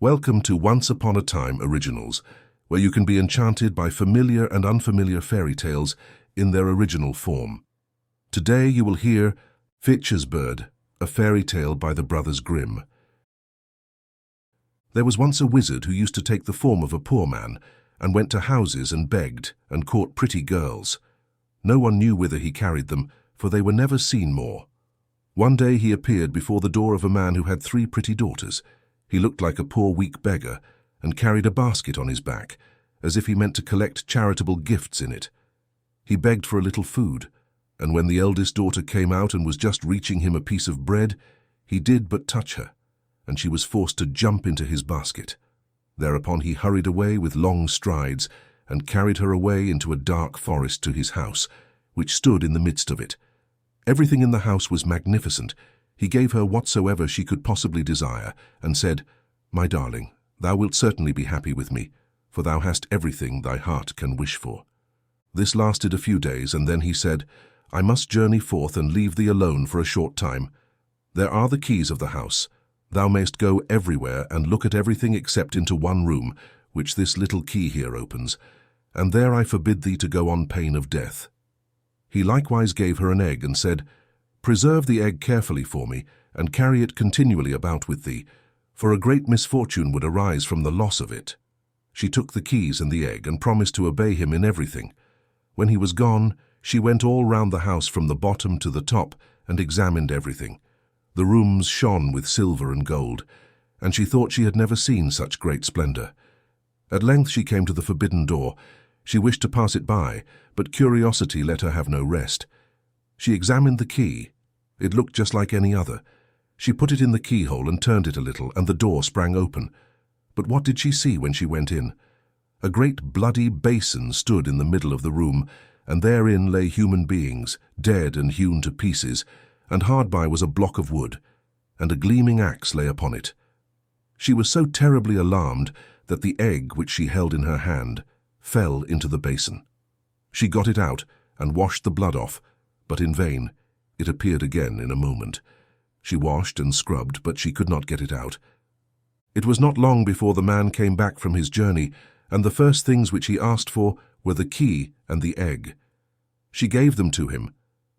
Welcome to Once Upon a Time Originals, where you can be enchanted by familiar and unfamiliar fairy tales in their original form. Today you will hear Fitcher's Bird, a fairy tale by the brothers Grimm. There was once a wizard who used to take the form of a poor man and went to houses and begged and caught pretty girls. No one knew whither he carried them, for they were never seen more. One day he appeared before the door of a man who had 3 pretty daughters. He looked like a poor weak beggar and carried a basket on his back, as if he meant to collect charitable gifts in it. He begged for a little food, and when the eldest daughter came out and was just reaching him a piece of bread, he did but touch her, and she was forced to jump into his basket. Thereupon he hurried away with long strides and carried her away into a dark forest to his house, which stood in the midst of it. Everything in the house was magnificent. He gave her whatsoever she could possibly desire, and said, "My darling, thou wilt certainly be happy with me, for thou hast everything thy heart can wish for." This lasted a few days, and then he said, "I must journey forth and leave thee alone for a short time. There are the keys of the house. Thou mayst go everywhere and look at everything except into one room, which this little key here opens, and there I forbid thee to go on pain of death." He likewise gave her an egg and said, "Preserve the egg carefully for me, and carry it continually about with thee, for a great misfortune would arise from the loss of it." She took the keys and the egg and promised to obey him in everything. When he was gone, she went all round the house from the bottom to the top and examined everything. The rooms shone with silver and gold, and she thought she had never seen such great splendor. At length she came to the forbidden door. She wished to pass it by, but curiosity let her have no rest. She examined the key. It looked just like any other. She put it in the keyhole and turned it a little, and the door sprang open. But what did she see when she went in? A great bloody basin stood in the middle of the room, and therein lay human beings, dead and hewn to pieces, and hard by was a block of wood, and a gleaming axe lay upon it. She was so terribly alarmed that the egg which she held in her hand fell into the basin. She got it out and washed the blood off, but in vain. It appeared again in a moment. She washed and scrubbed, but she could not get it out. It was not long before the man came back from his journey, and the first things which he asked for were the key and the egg. She gave them to him,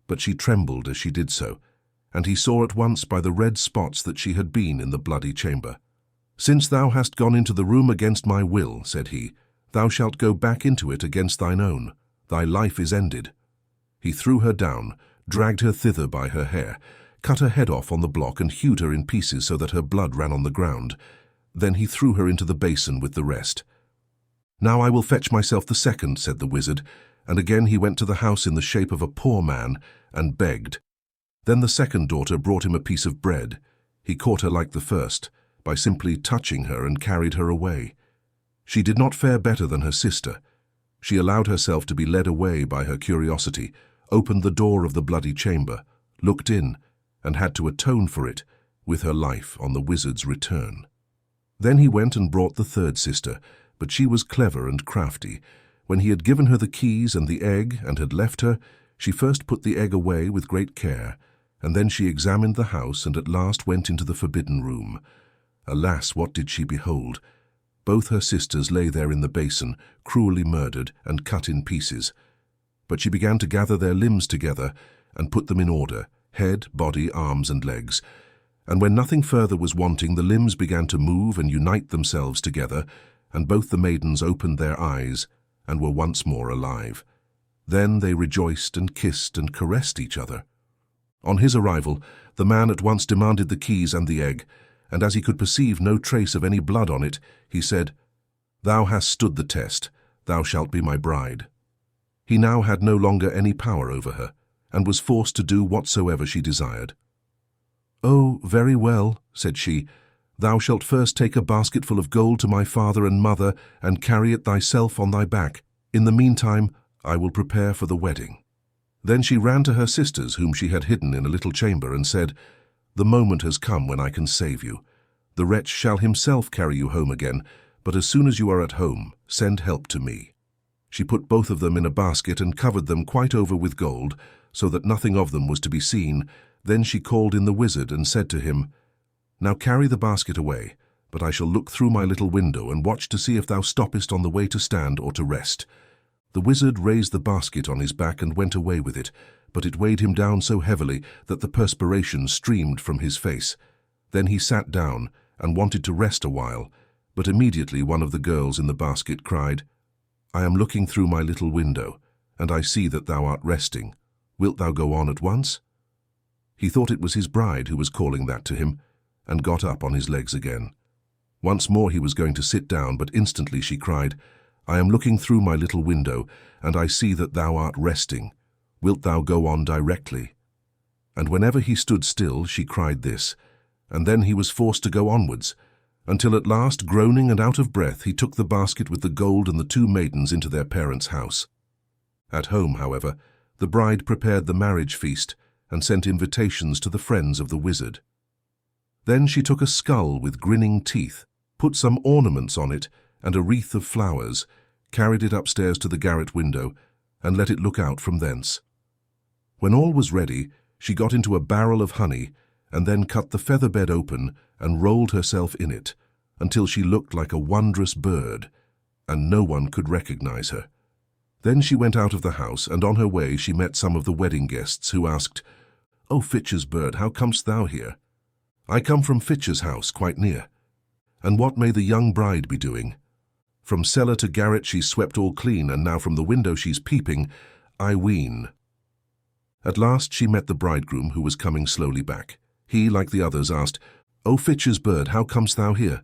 but she trembled as she did so, and he saw at once by the red spots that she had been in the bloody chamber. "Since thou hast gone into the room against my will," said he, "thou shalt go back into it against thine own. Thy life is ended." He threw her down, dragged her thither by her hair, cut her head off on the block and hewed her in pieces so that her blood ran on the ground. Then he threw her into the basin with the rest. "Now I will fetch myself the second," said the wizard, and again he went to the house in the shape of a poor man and begged. Then the second daughter brought him a piece of bread. He caught her like the first, by simply touching her, and carried her away. She did not fare better than her sister. She allowed herself to be led away by her curiosity, opened the door of the bloody chamber, looked in, and had to atone for it with her life on the wizard's return. Then he went and brought the third sister, but she was clever and crafty. When he had given her the keys and the egg and had left her, she first put the egg away with great care, and then she examined the house and at last went into the forbidden room. Alas, what did she behold? Both her sisters lay there in the basin, cruelly murdered and cut in pieces. But she began to gather their limbs together and put them in order, head, body, arms, and legs. And when nothing further was wanting, the limbs began to move and unite themselves together, and both the maidens opened their eyes and were once more alive. Then they rejoiced and kissed and caressed each other. On his arrival, the man at once demanded the keys and the egg, and as he could perceive no trace of any blood on it, he said, "Thou hast stood the test, thou shalt be my bride." He now had no longer any power over her, and was forced to do whatsoever she desired. "Oh, very well," said she, "thou shalt first take a basketful of gold to my father and mother, and carry it thyself on thy back. In the meantime, I will prepare for the wedding." Then she ran to her sisters, whom she had hidden in a little chamber, and said, "The moment has come when I can save you. The wretch shall himself carry you home again, but as soon as you are at home, send help to me." She put both of them in a basket and covered them quite over with gold, so that nothing of them was to be seen. Then she called in the wizard and said to him, "Now carry the basket away, but I shall look through my little window and watch to see if thou stoppest on the way to stand or to rest." The wizard raised the basket on his back and went away with it, but it weighed him down so heavily that the perspiration streamed from his face. Then he sat down and wanted to rest a while, but immediately one of the girls in the basket cried, "I am looking through my little window, and I see that thou art resting. Wilt thou go on at once?" He thought it was his bride who was calling that to him, and got up on his legs again. Once more he was going to sit down, but instantly she cried, "I am looking through my little window, and I see that thou art resting. Wilt thou go on directly?" And whenever he stood still, she cried this, and then he was forced to go onwards, until at last, groaning and out of breath, he took the basket with the gold and the two maidens into their parents' house. At home, however, the bride prepared the marriage feast and sent invitations to the friends of the wizard. Then she took a skull with grinning teeth, put some ornaments on it and a wreath of flowers, carried it upstairs to the garret window, and let it look out from thence. When all was ready, she got into a barrel of honey, and then cut the feather bed open and rolled herself in it, until she looked like a wondrous bird, and no one could recognize her. Then she went out of the house, and on her way she met some of the wedding guests, who asked, "O Fitcher's bird, how comest thou here?" "I come from Fitcher's house, quite near." "And what may the young bride be doing?" "From cellar to garret she's swept all clean, and now from the window she's peeping, I ween." At last she met the bridegroom, who was coming slowly back. He, like the others, asked, "O Fitcher's bird, how comest thou here?"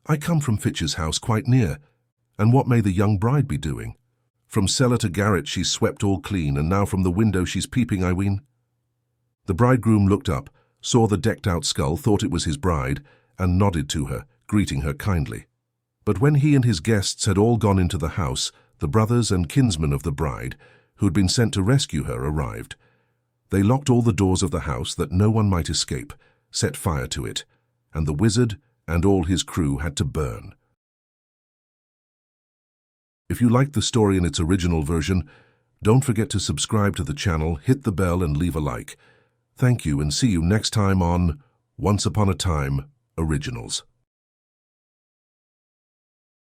"I come from Fitcher's house, quite near." "And what may the young bride be doing?" "From cellar to garret she's swept all clean, and now from the window she's peeping, I ween." The bridegroom looked up, saw the decked-out skull, thought it was his bride, and nodded to her, greeting her kindly. But when he and his guests had all gone into the house, the brothers and kinsmen of the bride, who had been sent to rescue her, arrived. They locked all the doors of the house that no one might escape, set fire to it, and the wizard and all his crew had to burn. If you liked the story in its original version, don't forget to subscribe to the channel, hit the bell, and leave a like. Thank you, and see you next time on Once Upon a Time Originals.